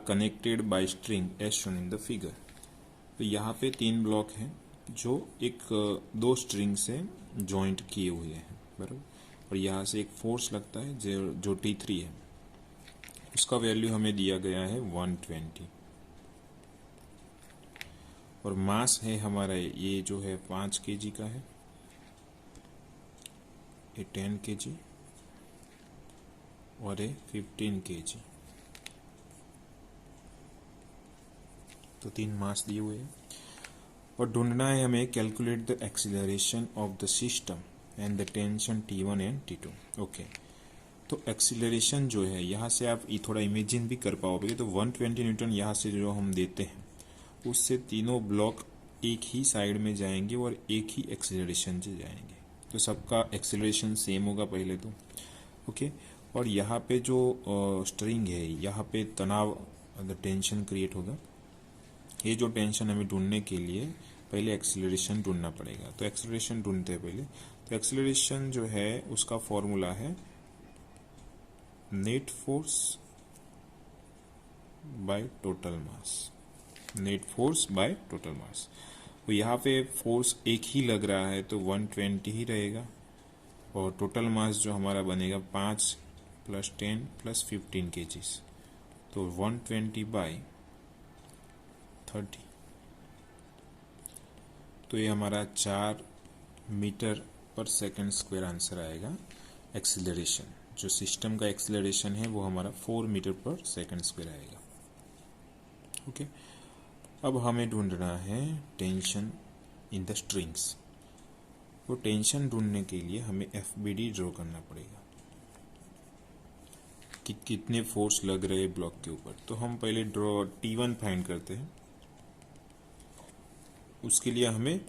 Connected by string as shown in the figure. तो यहाँ पे 3 ब्लॉक हैं जो एक 2 स्ट्रिंग से जॉइंट किए हुए हैं, बराबर। और यहाँ से एक फोर्स लगता है जो T3 है, उसका वैल्यू हमें दिया गया है 120। और मास है हमारा ये जो है 5 kg का है, ये 10 kg और ये 15 kg। तो 3 मास दिए हुए हैं और ढूंढना है हमें calculate the acceleration of the system and the tension T1 and T2। Okay, तो एक्सीलरेशन जो है यहाँ से आप थोड़ा इमेजिन भी कर पाओगे। तो 120 न्यूटन यहाँ से जो हम देते हैं उससे तीनों ब्लॉक एक ही साइड में जाएंगे और एक ही एक्सीलरेशन से जाएंगे। तो सबका एक्सीलरेशन सेम होगा पहले तो। ओके, और यहाँ पे जो स्ट्रिंग है यहाँ पे तनाव टेंशन क्रिएट होगा। ये जो टेंशन हमें ढूंढने के लिए पहले एक्सीलरेशन ढूंढना पड़ेगा। तो एक्सीलरेशन ढूंढते हैं पहले। तो एक्सीलरेशन जो है उसका फॉर्मूला है net force by total mass. Net force by total mass. तो यहाँ पे फोर्स एक ही लग रहा है तो 120 ही रहेगा और टोटल मास जो हमारा बनेगा 5 + 10 + 15 kgs। तो 120/30। तो ये हमारा 4 मीटर/सेकंड² आंसर आएगा। एक्सीलरेशन जो सिस्टम का एक्सीलरेशन है वो हमारा 4 मीटर/सेकंड² आएगा। ओके, अब हमें ढूंढना है टेंशन इन द स्ट्रिंग्स। तो टेंशन ढूंढने के लिए हमें FBD ड्रॉ करना पड़ेगा कि कितने फोर्स लग रहे हैं ब्लॉक के ऊपर। तो हम पहले T1 फाइंड करते हैं। उसके लिए हमें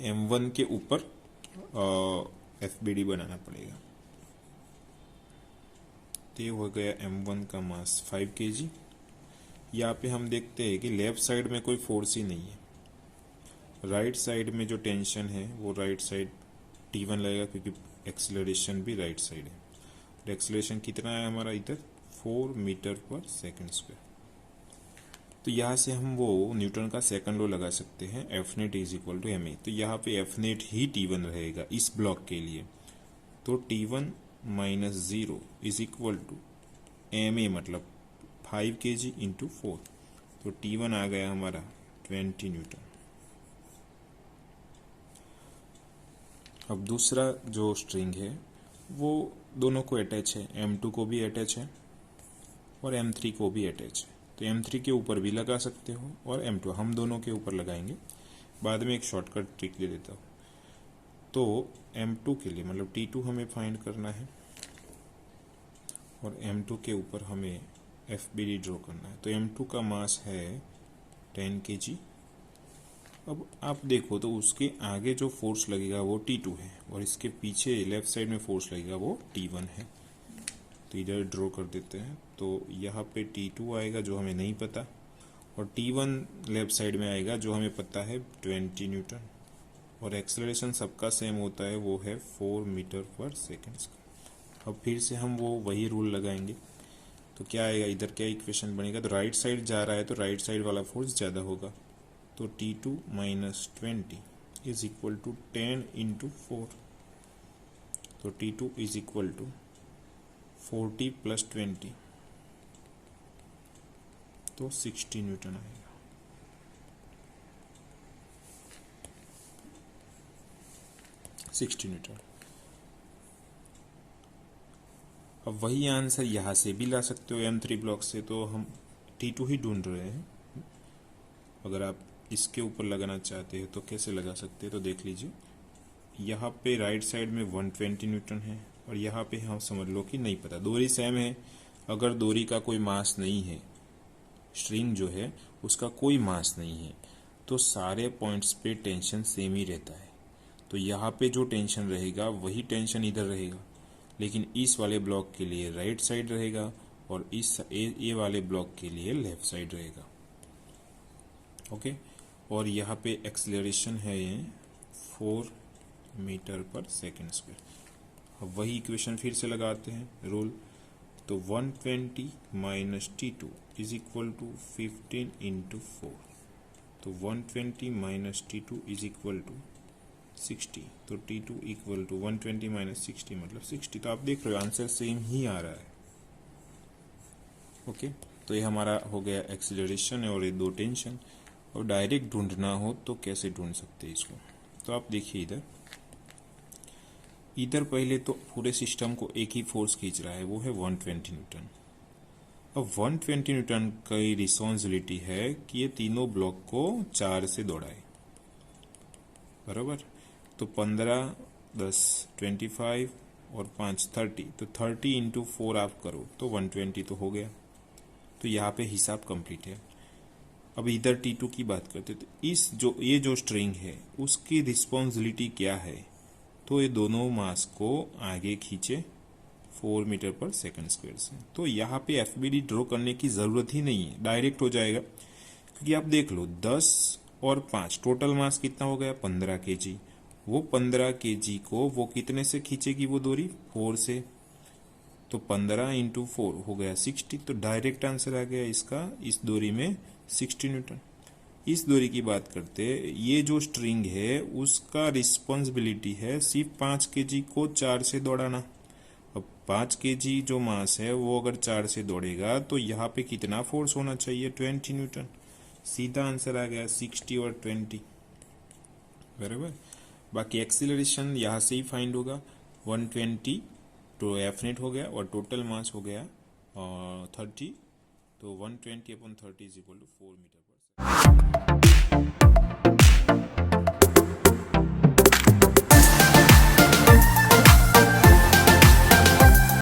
M1 के ऊपर FBD बनाना पड़ेगा। तो ये हो गया M1 का मास 5 kg। यहाँ पे हम देखते हैं कि लेफ्ट साइड में कोई फोर्स ही नहीं है। राइट साइड में जो टेंशन है वो राइट साइड T1 लगेगा क्योंकि एक्सीलरेशन भी राइट साइड है। और एक्सीलरेशन कितना है हमारा इधर 4 मीटर/सेकंड²। तो यहाँ से हम वो न्यूटन का सेकंड लॉ लगा सकते हैं Fnet = ma। तो यहाँ पे Fnet ही T1 रहेगा इस ब्लॉक के लिए। तो T1 - 0 = ma, मतलब 5 kg × 4। तो T1 आ गया हमारा 20 न्यूटन। अब दूसरा जो स्ट्रिंग है वो दोनों को अटैच है, M2 को भी अटैच है और M3 को भी अटैच है। तो M3 के ऊपर भी लगा सकते हो और M2, हम दोनों के ऊपर लगाएंगे। बाद में एक शॉर्टकट ट्रिक दे देता हूँ। तो M2 के लिए मतलब T2 हमें फाइंड करना है और M2 के ऊपर हमें FBD ड्रॉ करना है। तो M2 का मास है 10 kg। अब आप देखो तो उसके आगे जो फोर्स लगेगा वो T2 है और इसके पीछे लेफ्ट साइड में फोर्स लगेगा वो T1 है। तो इधर ड्रॉ कर देते हैं। तो यहाँ पे T2 आएगा जो हमें नहीं पता और T1 लेफ्ट साइड में आएगा जो हमें पता है 20 न्यूटन। और एक्सेलरेशन सबका सेम होता है, वो है 4 मीटर/सेकंड। अब फिर से हम वो वही रूल लगाएंगे। तो क्या आएगा, इधर क्या इक्वेशन बनेगा, तो राइट साइड जा रहा है तो राइट साइड वाला फोर्स ज़्यादा होगा। तो T2 - 20 = 10 × 4। तो T2 = 40 + 20, तो 60 न्यूटन आएगा। अब वही आंसर यहाँ से भी ला सकते हो M3 ब्लॉक से। तो हम T2 ही ढूंढ रहे हैं। अगर आप इसके ऊपर लगाना चाहते हो तो कैसे लगा सकते हैं, तो देख लीजिए। यहाँ पे राइट साइड में 120 न्यूटन है और यहाँ पे हम समझ लो कि नहीं पता, डोरी सेम है। अगर डोरी का कोई मास नहीं है, स्ट्रिंग जो है उसका कोई मास नहीं है, तो सारे पॉइंट्स पे टेंशन सेम ही रहता है। तो यहाँ पे जो टेंशन रहेगा वही टेंशन इधर रहेगा, लेकिन इस वाले ब्लॉक के लिए राइट साइड रहेगा और इस ये वाले ब्लॉक के लिए लेफ्ट साइड रहेगा। ओके, और यहाँ पे एक्सेलरेशन है 4 मीटर/सेकंड²। अब वही इक्वेशन फिर से लगाते हैं रूल। तो 120 - T2 is equal to 15 into 4, तो 120 minus T2 is equal to 60, तो T2 इक्वल टू 120 माइनस 60 मतलब 60। तो आप देख रहे हो आंसर सेम ही आ रहा है। ओके, तो ये हमारा हो गया एक्सीलरेशन और ये दो टेंशन। और डायरेक्ट ढूंढना हो तो कैसे ढूंढ सकते हैं इसको, तो आप देखिए इधर पहले तो पूरे सिस्टम को एक ही फोर्स खींच रहा है, वो है 120 न्यूटन। अब 120 न्यूटन की रिस्पॉन्सिबिलिटी है कि ये तीनों ब्लॉक को 4 से दौड़ाए, बराबर। तो 15, 10, 25 और 5 30, तो 30 इंटू 4 आप करो तो 120 तो हो गया। तो यहाँ पे हिसाब कंप्लीट है। अब इधर T2 की बात करते तो ये जो स्ट्रिंग है उसकी रिस्पॉन्सिबिलिटी क्या है, तो ये दोनों मास को आगे खींचे 4 मीटर पर सेकंड स्क्वायर से। तो यहाँ पे FBD ड्रॉ करने की ज़रूरत ही नहीं है, डायरेक्ट हो जाएगा। क्योंकि आप देख लो 10 और 5 टोटल मास कितना हो गया 15 kg। वो 15 kg को वो कितने से खींचेगी वो डोरी 4 से, तो 15 इंटू 4 हो गया 60। तो डायरेक्ट आंसर आ गया इसका, इस डोरी में 60 न्यूटन। इस डोरी की बात करते, ये जो स्ट्रिंग है उसका रिस्पॉन्सिबिलिटी है सिर्फ 5 kg को 4 से दौड़ाना। अब 5 kg जो मास है वो अगर 4 से दौड़ेगा तो यहाँ पे कितना फोर्स होना चाहिए 20 न्यूटन। सीधा आंसर आ गया 60 और 20, बराबर। बाकी एक्सीलरेशन यहाँ से ही फाइंड होगा, 120 तो एफ नेट हो गया और टोटल मास हो गया 30, तो 120 upon 30 is equal to 4 meter per second.